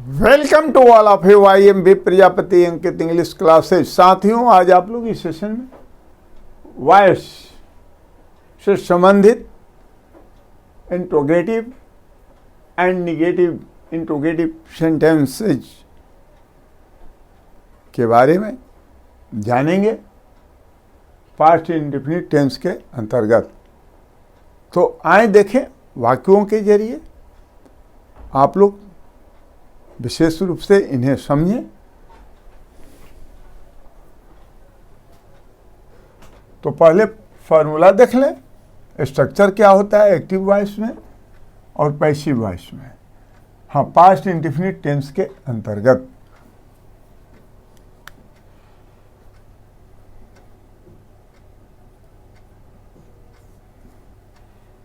Welcome to all of you. I am B Prajapati Ankit English classes. साथियों, आज आप लोग इस सेशन में वॉइस से संबंधित interrogative and negative interrogative sentences के बारे में जानेंगे पास्ट इंडेफिनिट टेंस के अंतर्गत। तो आए देखें, वाक्यों के जरिए आप लोग विशेष रूप से इन्हें समझें। तो पहले फॉर्मूला देख लें, स्ट्रक्चर क्या होता है एक्टिव वॉइस में और पैसिव वॉइस में। हाँ, पास्ट इंडेफिनिट टेंस के अंतर्गत।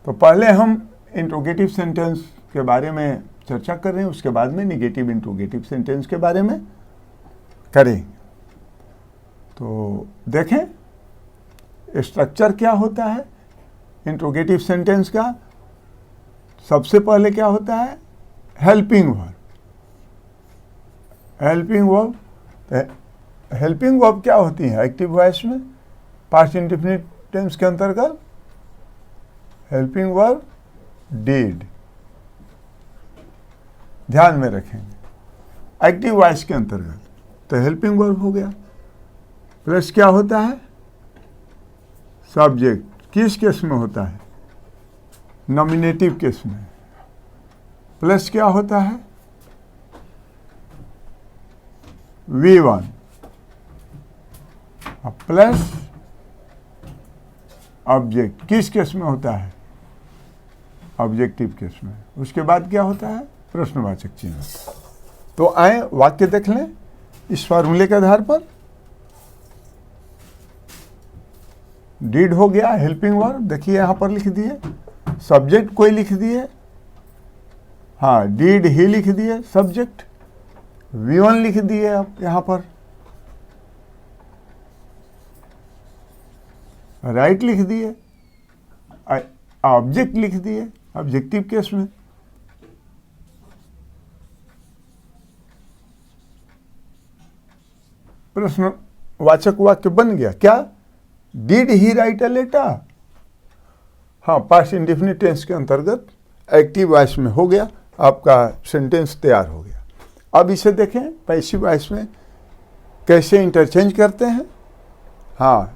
तो पहले हम इंट्रोगेटिव सेंटेंस के बारे में चर्चा कर रहे हैं, उसके बाद में निगेटिव इंट्रोगेटिव सेंटेंस के बारे में करेंगे। तो देखें स्ट्रक्चर क्या होता है इंट्रोगेटिव सेंटेंस का। सबसे पहले क्या होता है, helping verb. Helping verb, helping verb क्या होती है एक्टिव वॉइस में पास्ट इंडेफिनिट टेंस के अंतर्गत। हेल्पिंग वर्ब डिड, ध्यान में रखेंगे एक्टिव वॉइस के अंतर्गत। तो हेल्पिंग वर्ब हो गया, प्लस क्या होता है सब्जेक्ट। किस केस में होता है, नॉमिनेटिव केस में। प्लस क्या होता है V1, प्लस ऑब्जेक्ट। किस केस में होता है, ऑब्जेक्टिव केस में। उसके बाद क्या होता है प्रश्नवाचक चिन्ह। तो आए वाक्य देख लें इस फार्मूले के आधार पर। डीड हो गया हेल्पिंग वर्ब, देखिए यहां पर लिख दिए। सब्जेक्ट कोई लिख दिए, हाँ डीड ही लिख दिए सब्जेक्ट। V1 लिख दिए अब यहां पर, राइट लिख दिए। ऑब्जेक्ट लिख दिए ऑब्जेक्टिव केस में। प्रश्नवाचक वाक्य बन गया क्या, did he write a letter. हाँ, पास्ट इंडेफिनिट टेंस के अंतर्गत एक्टिव वॉइस में हो गया, आपका सेंटेंस तैयार हो गया। अब इसे देखें पैसिव वॉइस में कैसे इंटरचेंज करते हैं। हाँ,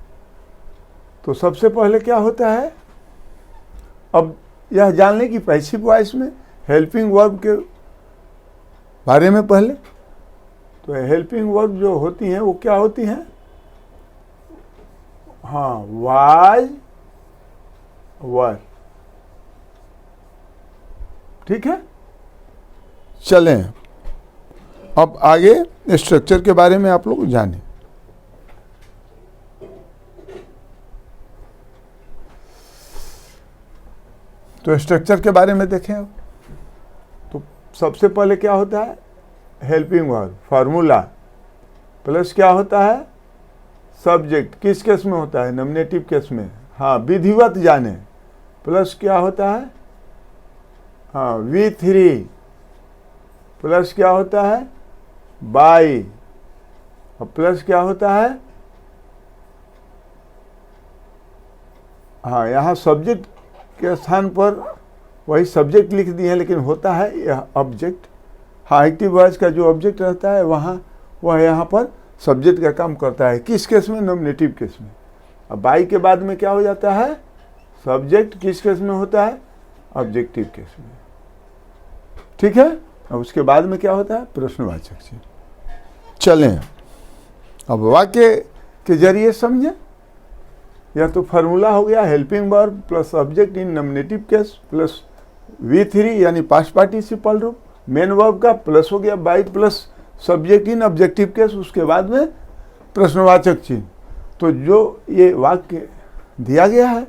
तो सबसे पहले क्या होता है, अब यह जान लें कि पैसिव वॉइस में हेल्पिंग वर्ब के बारे में पहले। तो हेल्पिंग वर्ब जो होती हैं वो क्या होती हैं, हाँ वाज वर। ठीक है, चलें अब आगे स्ट्रक्चर के बारे में आप लोग जानें। तो स्ट्रक्चर के बारे में देखें अब। तो सबसे पहले क्या होता है हेल्पिंग वर्ब फार्मूला, प्लस क्या होता है सब्जेक्ट। किस केस में होता है, नॉमिनेटिव केस में। हाँ, विधिवत जाने। प्लस क्या होता है, हाँ V3, प्लस क्या होता है बाई, और प्लस क्या होता है, हाँ यहाँ सब्जेक्ट के स्थान पर वही सब्जेक्ट लिख दिए हैं, लेकिन होता है यह ऑब्जेक्ट। हाँ, एक्टिव वॉइस का जो ऑब्जेक्ट रहता है वहाँ वह यहाँ पर सब्जेक्ट का काम करता है। किस केस में, नॉमिनेटिव केस में। अब बाई के बाद में क्या हो जाता है सब्जेक्ट। किस केस में होता है, ऑब्जेक्टिव केस में। ठीक है, अब उसके बाद में क्या होता है प्रश्नवाचक चिन्ह। चलें अब वाक्य के जरिए समझें। यह तो फार्मूला हो गया helping verb plus object in nominative case plus V3 यानी पास्ट पार्टिसिपल रूप। मेन वर्ब का प्लस हो गया by plus subject in objective case, उसके बाद में प्रश्नवाचक चिन्ह। तो जो ये वाक्य दिया गया है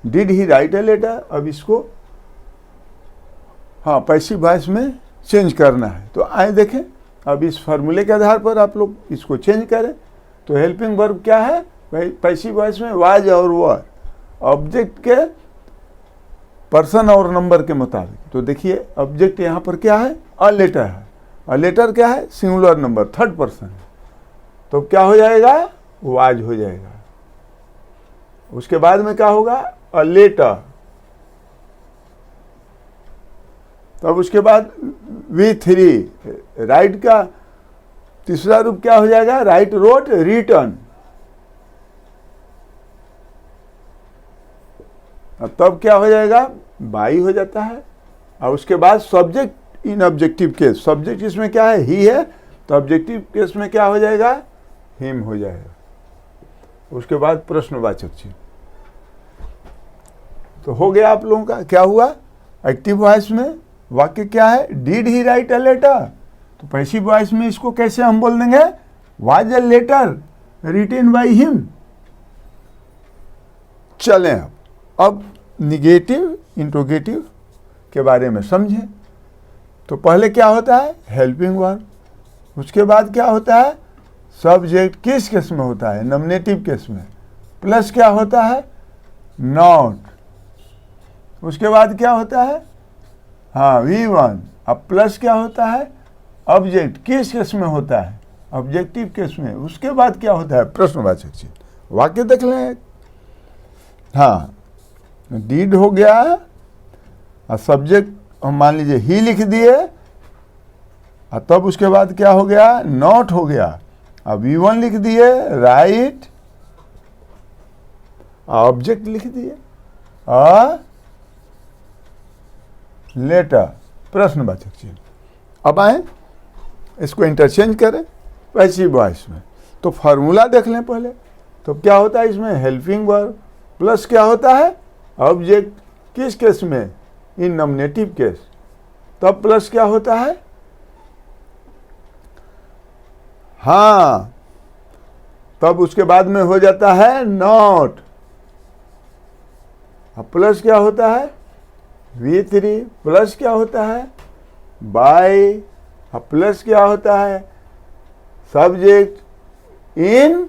did he write a letter, अब इसको हाँ पैसिव वॉइस में चेंज करना है। तो आए देखें, अब इस फार्मूले के आधार पर आप लोग इसको चेंज करें। तो हेल्पिंग वर्ब क्या है पैसिव वॉइस में, वाज और वर, ऑब्जेक्ट के पर्सन और नंबर के मुताबिक। तो देखिए ऑब्जेक्ट यहाँ पर क्या है, अ लेटर है, और लेटर क्या है, सिंगुलर नंबर, थर्ड पर्सन, तो क्या हो जाएगा, वाज हो जाएगा। उसके बाद में क्या होगा, अ लेटर, तब उसके बाद V3, राइट का तीसरा रूप क्या हो जाएगा, राइट रोट रिटर्न, तब क्या हो जाएगा, बाई हो जाता है। और उसके बाद subject in objective case, subject इसमें क्या है, ही है, तो ऑब्जेक्टिव केस में क्या हो जाएगा, हिम हो जाएगा। उसके बाद प्रश्नवाचक चिन्ह। तो हो गया आप लोगों का, क्या हुआ, एक्टिव वॉइस में वाक्य क्या है, did he write a letter, तो पैसिव वॉइस में इसको कैसे हम बोल देंगे, was a letter written by him. चलें अब निगेटिव इंट्रोगेटिव के बारे में समझें। तो पहले क्या होता है, हेल्पिंग वर्ब, उसके बाद क्या होता है, सब्जेक्ट किस केस में होता है, नॉमिनेटिव केस में, प्लस क्या होता है, नॉट, उसके बाद क्या होता है, हाँ V1, अब प्लस क्या होता है, ऑब्जेक्ट किस केस में होता है, ऑब्जेक्टिव केस में, उसके बाद क्या होता है, प्रश्नवाचक चिन्ह। वाक्य देख लें, हाँ डीड हो गया, और सब्जेक्ट हम मान लीजिए ही लिख दिए, और तब उसके बाद क्या हो गया, नॉट हो गया, अब V1 लिख दिए, राइट, ऑब्जेक्ट लिख दिए, और लेटर, प्रश्नवाचक चिन्ह। अब आए इसको इंटरचेंज करें पैसिव वॉइस में। तो फार्मूला देख लें पहले, तो क्या होता है इसमें, हेल्पिंग वर्ब प्लस क्या होता है, ऑब्जेक्ट किस केस में, इन नॉमिनेटिव केस, तब प्लस क्या होता है, हाँ, तब उसके बाद में हो जाता है नॉट, अब प्लस क्या होता है, V3, प्लस क्या होता है, बाय, अब प्लस क्या होता है, सब्जेक्ट इन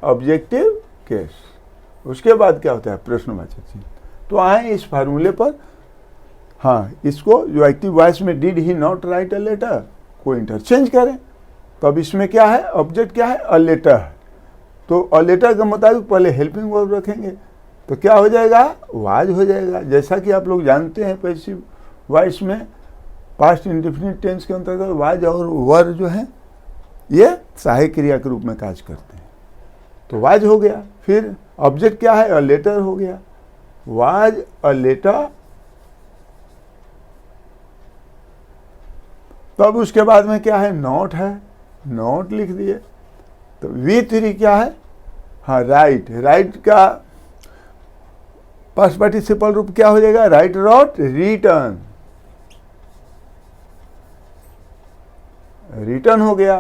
ऑब्जेक्टिव केस, उसके बाद क्या होता है, प्रश्नवाचक चिन्ह। तो आए इस फार्मूले पर, हाँ इसको जो एक्टिव वॉइस में did he not write a letter को इंटरचेंज करें। तो अब इसमें क्या है, ऑब्जेक्ट क्या है, अ लेटर है, तो अ लेटर के मुताबिक पहले हेल्पिंग वर्ब रखेंगे, तो क्या हो जाएगा, वाज हो जाएगा। जैसा कि आप लोग जानते हैं पैसिव वॉइस में पास्ट इंडेफिनिट टेंस के अंतर्गत वाज और वर जो है ये सहायक क्रिया के रूप में कार्य करते हैं। तो वाज हो गया, फिर ऑब्जेक्ट क्या है, अ लेटर हो गया, वाज अ लेटर, तब उसके बाद में क्या है, नॉट है, नॉट लिख दिए, तो V3 क्या है, हाँ राइट, राइट का पास्ट पार्टिसिपल रूप क्या हो जाएगा, राइट रोट रिटर्न, रिटर्न हो गया,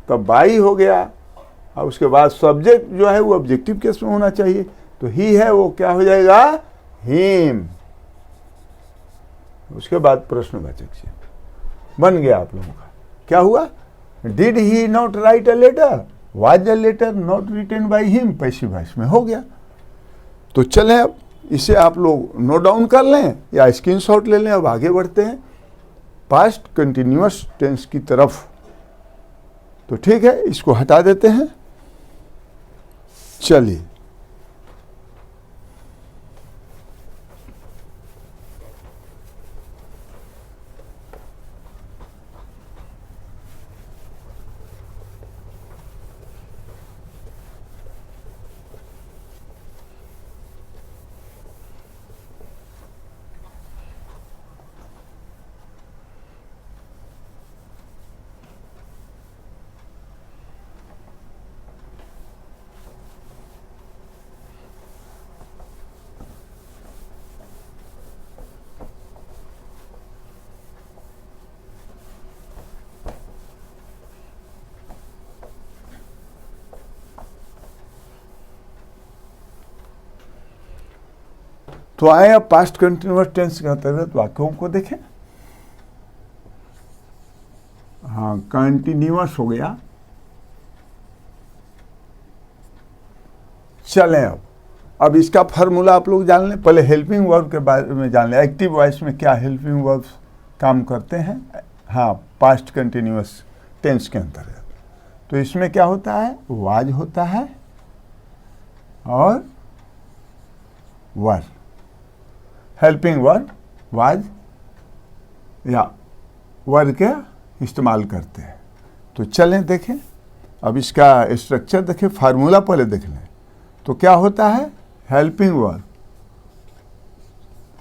तब बाई हो गया, और उसके बाद सब्जेक्ट जो है वो ऑब्जेक्टिव केस में होना चाहिए, तो ही है वो क्या हो जाएगा, हिम, उसके बाद प्रश्नवाचक चिन्ह बन गया आप लोगों का। क्या हुआ, did he not write a letter, was a letter not written by him, passive voice में हो गया। तो चलें अब इसे आप लोग नोट डाउन कर लें या स्क्रीनशॉट ले लें। अब आगे बढ़ते हैं पास्ट कंटिन्यूअस टेंस की तरफ। तो ठीक है, इसको हटा देते हैं। चलिए तो आए अब पास्ट कंटिन्यूअस टेंस के अंतर्गत वाक्यों को देखें। हाँ, कंटिन्यूअस हो गया। चलें अब इसका फार्मूला आप लोग जान लें। पहले हेल्पिंग वर्ब के बारे में जान लें। एक्टिव वॉइस में क्या हेल्पिंग वर्ब्स काम करते हैं हाँ, पास्ट कंटिन्यूअस टेंस के अंतर्गत। तो इसमें क्या होता है, वाज होता है और वर, हेल्पिंग वर्ब वाज या वर के इस्तेमाल करते हैं। तो चलें देखें, अब इसका स्ट्रक्चर देखें, फार्मूला पहले देख लें। तो क्या होता है, हेल्पिंग वर्ब,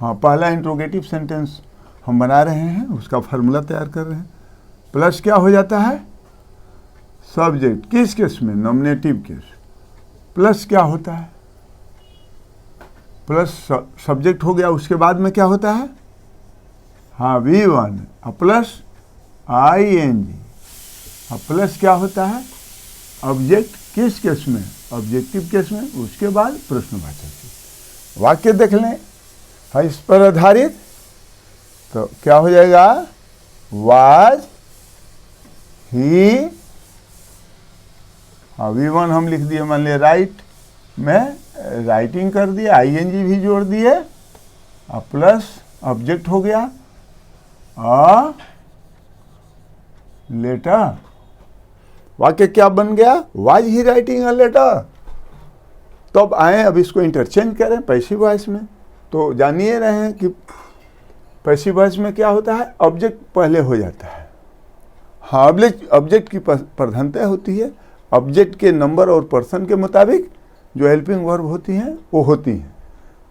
हाँ, पहला इंट्रोगेटिव सेंटेंस हम बना रहे हैं, उसका फार्मूला तैयार कर रहे हैं। प्लस क्या हो जाता है, सब्जेक्ट, किस केस में, नॉमिनेटिव केस। प्लस क्या होता है, प्लस सब्जेक्ट हो गया, उसके बाद में क्या होता है, हाँ, V1 प्लस ING, प्लस क्या होता है, ऑब्जेक्ट, किस केस में, ऑब्जेक्टिव केस में, उसके बाद प्रश्नवाचक। वाक्य देख लें, हाँ, इस पर आधारित। तो क्या हो जाएगा, वाज ही, हाँ, V1 हम लिख दिए, मान लिया राइट में, राइटिंग कर दिए, ING भी जोड़ दिए, प्लस ऑब्जेक्ट हो गया, लेटर। वाक्य क्या बन गया, was he writing a letter. तो अब आए, अब इसको इंटरचेंज करें पैसिव वॉइस में। तो जानिए रहे हैं कि पैसिव वॉइस में क्या होता है, ऑब्जेक्ट पहले हो जाता है। हाँ, ऑब्जेक्ट की प्रधानता होती है, ऑब्जेक्ट के नंबर और पर्सन के मुताबिक जो हेल्पिंग वर्ब होती हैं वो होती हैं।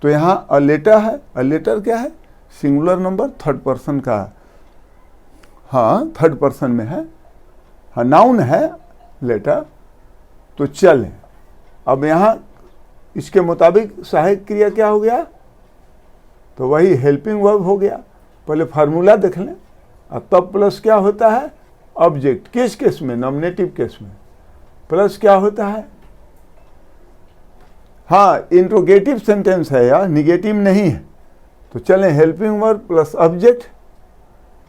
तो यहाँ अ लेटर है, अ लेटर क्या है, सिंगुलर नंबर, थर्ड पर्सन का, हाँ, थर्ड पर्सन में है, हाँ, नाउन है लेटर। तो चलें, अब यहाँ इसके मुताबिक सहायक क्रिया क्या हो गया, तो वही हेल्पिंग वर्ब हो गया। पहले फार्मूला देख लें, और तब प्लस क्या होता है, ऑब्जेक्ट, किस केस में, नॉमिनेटिव केस में। प्लस क्या होता है, हाँ, इंट्रोगेटिव सेंटेंस है यार, निगेटिव नहीं है। तो चलें, हेल्पिंग वर्ब प्लस ऑब्जेक्ट,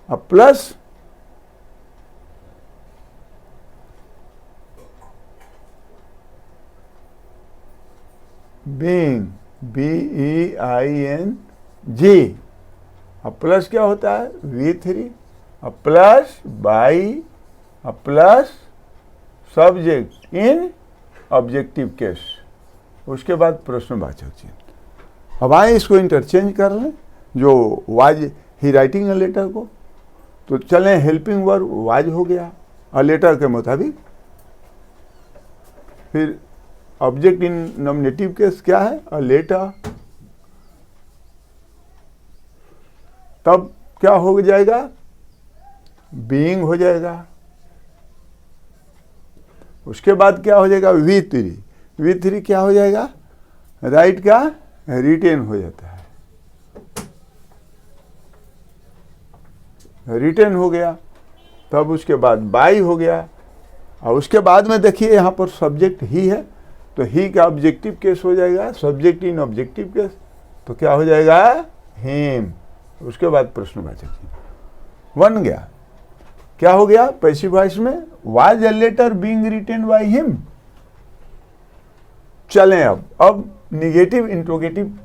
अब प्लस बीइंग, BEING, अब प्लस क्या होता है, V3, अब प्लस बाई, अब plus subject in objective case, उसके बाद प्रश्नवाचक चिन्ह। अब आए इसको इंटरचेंज कर लें, जो was he writing a letter को। तो चलें, हेल्पिंग वर्ब वाज हो गया अ लेटर के मुताबिक, फिर ऑब्जेक्ट इन नॉमिनेटिव केस क्या है, अ लेटर। तब क्या हो जाएगा, बीइंग हो जाएगा। उसके बाद क्या हो जाएगा, V3 क्या हो जाएगा, राइट का रिटेन हो जाता है, रिटेन हो गया। तब उसके बाद बाई हो गया, और उसके बाद में देखिए यहाँ पर सब्जेक्ट ही है, तो ही का ऑब्जेक्टिव केस हो जाएगा, सब्जेक्ट इन ऑब्जेक्टिव केस। तो क्या हो जाएगा, हिम, उसके बाद प्रश्नवाचक बन गया। क्या हो गया, पैसिव वॉइस में was a letter being written by him. चलें, अब निगेटिव इंट्रोगेटिव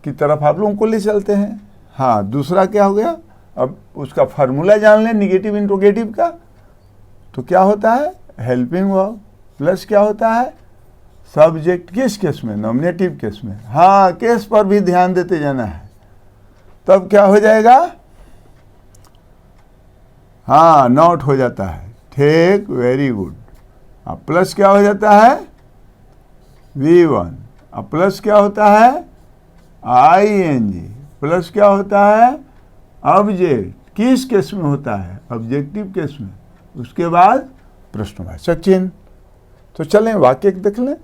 की तरफ आप लोगों को ले चलते हैं। हाँ, दूसरा क्या हो गया, अब उसका फार्मूला जान लें निगेटिव इंट्रोगेटिव का। तो क्या होता है, हेल्पिंग वर्ब प्लस क्या होता है, सब्जेक्ट, किस केस में, नॉमिनेटिव केस में। हाँ, केस पर भी ध्यान देते जाना है। तब क्या हो जाएगा, हाँ, नॉट हो जाता है, ठीक, वेरी गुड। अब प्लस क्या हो जाता है, V1, अब प्लस क्या होता है, ING, प्लस क्या होता है, ऑब्जेक्ट, किस केस में होता है, ऑब्जेक्टिव केस में, उसके बाद प्रश्नवाचक चिन्ह। तो चलें, वाक्य देख लें।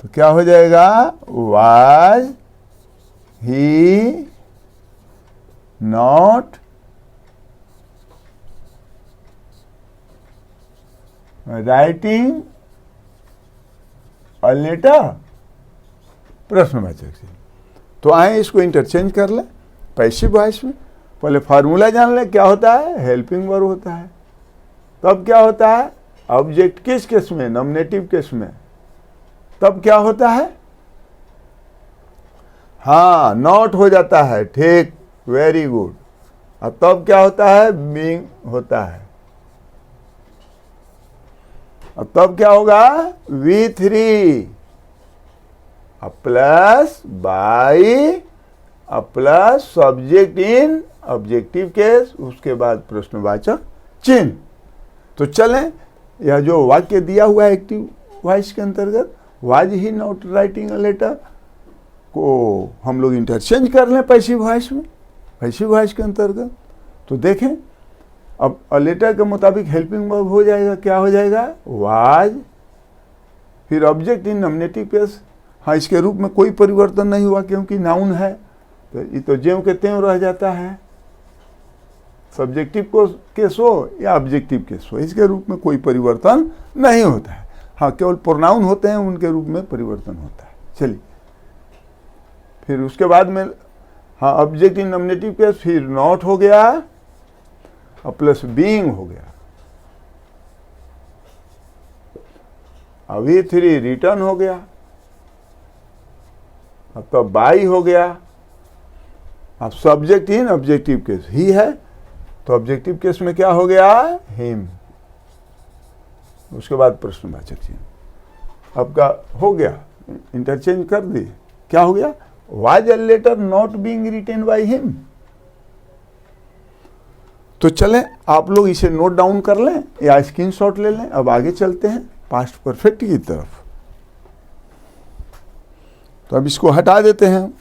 तो क्या हो जाएगा, was he not writing a letter, प्रश्नवाचक चिन्ह। तो आए इसको इंटरचेंज कर लें पैसिव वॉइस में। पहले फार्मूला जान लें, क्या होता है, हेल्पिंग वर्ब होता है। तब क्या होता है, ऑब्जेक्ट, किस केस में, नॉमिनेटिव केस में। तब क्या होता है, हाँ, नॉट हो जाता है, ठीक, वेरी गुड। और तब क्या होता है, बीइंग होता है। और तब क्या होगा, V3 plus by plus subject in objective case, उसके बाद प्रश्नवाचक चिन्ह। तो चलें, यह जो वाक्य दिया हुआ है एक्टिव वॉइस के अंतर्गत, was he not writing a letter, को हम लोग इंटरचेंज कर लें पैसिव वॉइस में, पैसिव वॉइस के अंतर्गत। तो देखें, अब अ लेटर के मुताबिक हेल्पिंग वर्ब हो जाएगा, क्या हो जाएगा, वाज, फिर ऑब्जेक्ट इन नॉमिनेटिव केस। हाँ, इसके रूप में कोई परिवर्तन नहीं हुआ क्योंकि नाउन है, तो ये तो ज्यों के त्यों रह जाता है। सब्जेक्टिव को केस हो या ऑब्जेक्टिव केस हो, इसके रूप में कोई परिवर्तन नहीं होता है। हाँ, केवल प्रोनाउन होते हैं, उनके रूप में परिवर्तन होता है। चलिए, फिर उसके बाद में हाँ, ऑब्जेक्ट इन नॉमिनेटिव केस, फिर नॉट हो गया और प्लस बीइंग हो गया। अभी V3 रिटर्न हो गया, अब तो बाई हो गया। अब सब्जेक्ट इन ऑब्जेक्टिव केस ही है, तो ऑब्जेक्टिव केस में क्या हो गया, हिम। उसके बाद प्रश्नवाचक चिन्ह। अब का हो गया, इंटरचेंज कर दिए, क्या हो गया, was a letter not being written by him. तो चलें, आप लोग इसे नोट डाउन कर लें या स्क्रीनशॉट ले लें। अब आगे चलते हैं पास्ट परफेक्ट की तरफ। तो अब इसको हटा देते हैं।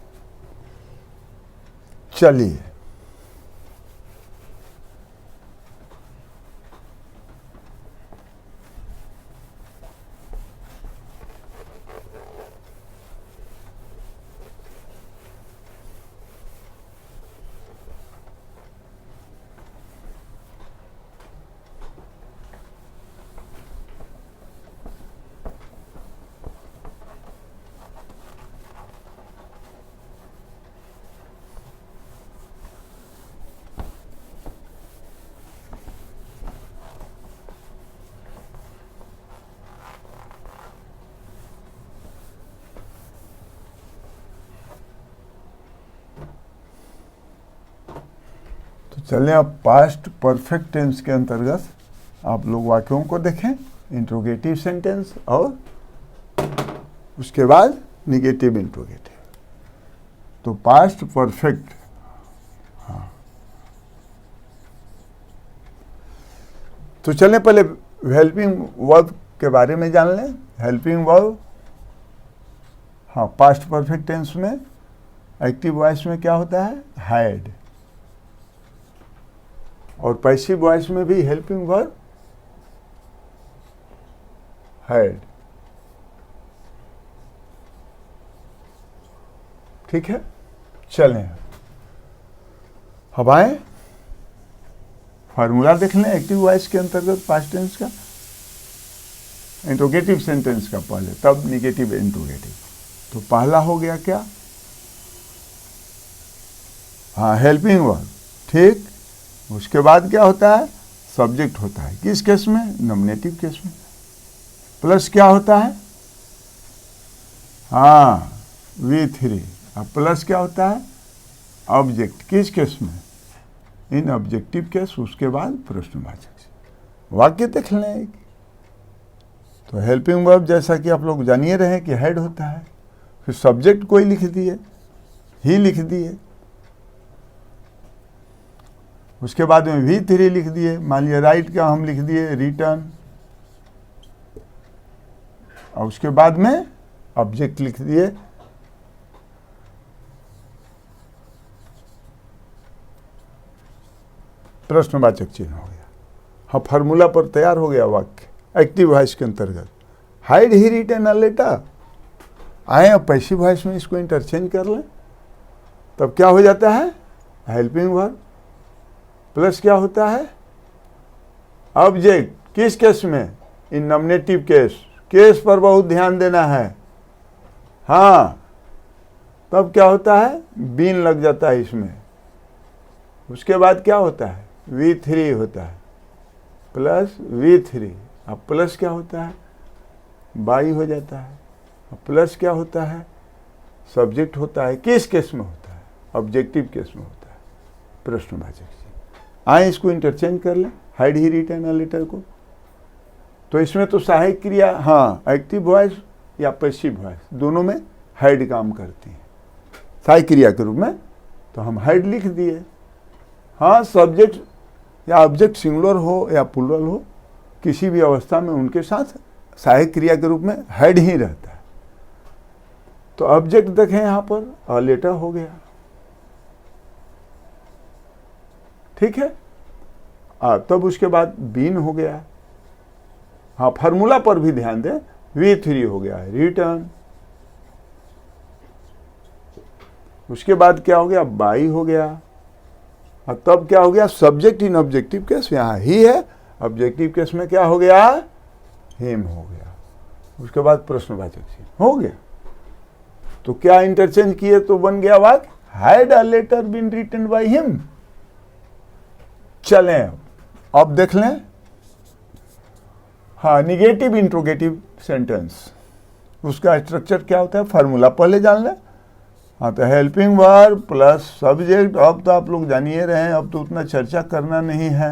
चलिए, चलें अब पास्ट परफेक्ट टेंस के अंतर्गत आप लोग वाक्यों को देखें, इंट्रोगेटिव सेंटेंस और उसके बाद निगेटिव इंट्रोगेटिव। तो पास्ट परफेक्ट, हाँ, तो चलें पहले हेल्पिंग वर्ब के बारे में जान लें। हेल्पिंग वर्ब, हाँ, पास्ट परफेक्ट टेंस में एक्टिव वॉइस में क्या होता है, हैड, और पैसिव वॉइस में भी हेल्पिंग वर्ब हैड। ठीक है, चलें अब आए फार्मूला देख लें एक्टिव वॉइस के अंतर्गत पास्ट टेंस का, इंट्रोगेटिव सेंटेंस का पहले, तब निगेटिव इंट्रोगेटिव। तो पहला हो गया क्या, हाँ, हेल्पिंग वर्ब, ठीक। उसके बाद क्या होता है, सब्जेक्ट होता है, किस केस में, नॉमिनेटिव केस में। प्लस क्या होता है, हाँ, V3। अब प्लस क्या होता है, ऑब्जेक्ट, किस केस में, इन ऑब्जेक्टिव केस। उसके बाद प्रश्नवाचक। वाक्य देख लें। तो हेल्पिंग वर्ब जैसा कि आप लोग जानिए रहे कि हेड होता है, फिर सब्जेक्ट कोई लिख दिए, ही लिख दिए, उसके बाद में V3 लिख दिए, मान लिया राइट का हम लिख दिए रिटर्न, और उसके बाद में ऑब्जेक्ट लिख दिए, प्रश्नवाचक चिन्ह हो गया। हाँ, फार्मूला पर तैयार हो गया वाक्य एक्टिव वॉइस के अंतर्गत। Had he written a letter, आए अब पैसिव वॉइस में इसको इंटरचेंज कर लें, तब क्या हो जाता है, हेल्पिंग वर्ब प्लस क्या होता है, ऑब्जेक्ट, किस केस में, इन नॉमिनेटिव केस। केस पर बहुत ध्यान देना है, हाँ, तब क्या होता है, बीन लग जाता है इसमें। उसके बाद क्या होता है, V3 होता है, प्लस V3। अब प्लस क्या होता है, बाई हो जाता है। अब प्लस क्या होता है, सब्जेक्ट होता है, किस केस में होता है, ऑब्जेक्टिव केस में होता है, प्रश्नवाचक। आए इसको इंटरचेंज कर लें, had he written a letter को। तो इसमें तो सहायक क्रिया, हाँ, एक्टिव वॉइस या पैसिव वॉइस दोनों में हैड काम करती है सहायक क्रिया के रूप में, तो हम हैड लिख दिए। हाँ, सब्जेक्ट या ऑब्जेक्ट सिंगुलर हो या प्लूरल हो, किसी भी अवस्था में उनके साथ सहायक क्रिया के रूप में हैड ही रहता है। तो ऑब्जेक्ट देखें यहाँ पर अ लेटर हो गया, ठीक है। तब उसके बाद बीन हो गया। हाँ, फार्मूला पर भी ध्यान दें, V3 हो गया रिटर्न। उसके बाद क्या हो गया, बाई हो गया। और तब क्या हो गया, सब्जेक्ट इन ऑब्जेक्टिव केस, यहाँ ही है, ऑब्जेक्टिव केस में क्या हो गया, हिम हो गया। उसके बाद प्रश्नवाचक चिन्ह हो गया। तो क्या इंटरचेंज किए तो बन गया वाक्य, had a letter been written by him. चलें अब देख लें, हाँ, निगेटिव इंट्रोगेटिव सेंटेंस, उसका स्ट्रक्चर क्या होता है, फार्मूला पहले जान लें। हाँ, तो हेल्पिंग वर्ब प्लस सब्जेक्ट, अब तो आप लोग जान ही रहे हैं, अब तो उतना चर्चा करना नहीं है।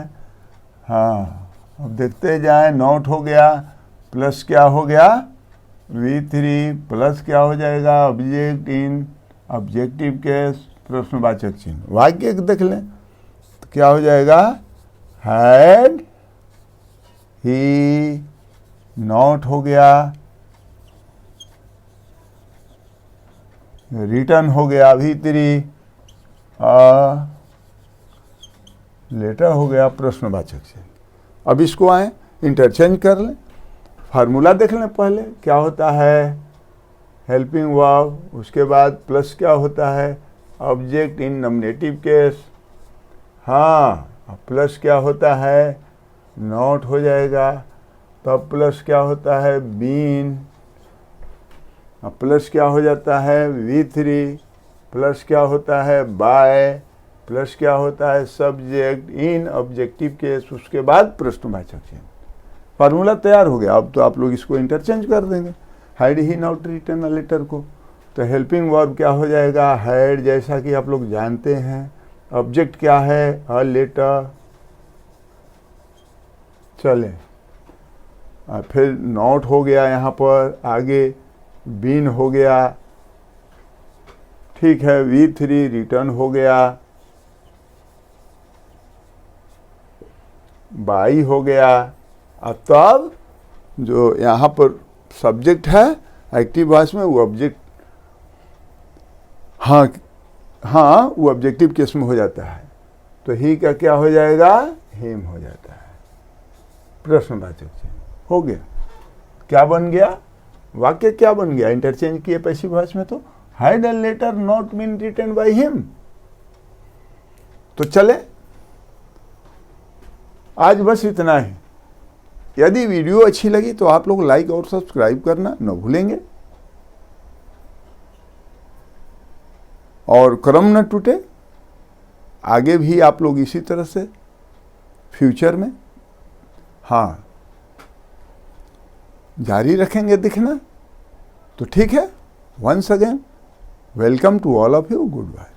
हाँ, अब देखते जाएं, नॉट हो गया, प्लस क्या हो गया, V3 प्लस क्या हो जाएगा, ऑब्जेक्ट इन ऑब्जेक्टिव केस प्रश्नवाचक चिन्ह। वाक्य देख लें तो क्या हो जाएगा, हैड ही नॉट हो गया, रिटर्न हो गया V3, लेटर हो गया प्रश्नवाचक चिन्ह। अब इसको आए इंटरचेंज कर लें, फार्मूला देख लें पहले क्या होता है, हेल्पिंग वर्ब, उसके बाद प्लस क्या होता है, ऑब्जेक्ट इन नॉमिनेटिव केस। हाँ, प्लस क्या होता है, नॉट हो जाएगा, तब प्लस क्या होता है, बीन, प्लस क्या हो जाता है, V3, प्लस क्या होता है, बाय, प्लस क्या होता है, सब्जेक्ट इन ऑब्जेक्टिव केस, उसके बाद प्रश्नवाचक चिन्ह। फार्मूला तैयार हो गया। अब तो आप लोग इसको इंटरचेंज कर देंगे, had he not written a letter को। तो हेल्पिंग वर्ब क्या हो जाएगा, हैड, जैसा कि आप लोग जानते हैं। ऑब्जेक्ट क्या है, अ लेटर। चले, फिर नॉट हो गया, यहाँ पर आगे बीन हो गया, ठीक है, V3 रिटर्न हो गया, बाई हो गया। अब तब जो यहाँ पर सब्जेक्ट है एक्टिव वॉइस में, वो ऑब्जेक्ट, हाँ हाँ, वो ऑब्जेक्टिव केस में हो जाता है, तो ही का क्या हो जाएगा, हिम हो जाता है प्रश्नवाचक चिन्ह। हो गया, क्या बन गया, वाक्य क्या बन गया, इंटरचेंज किए पैसिव वॉइस में, तो had a letter not been written by him. तो चले, आज बस इतना ही। यदि वीडियो अच्छी लगी तो आप लोग लाइक और सब्सक्राइब करना न भूलेंगे, और क्रम न टूटे, आगे भी आप लोग इसी तरह से फ्यूचर में, हाँ, जारी रखेंगे दिखना। तो ठीक है, once again welcome to all of you, good bye.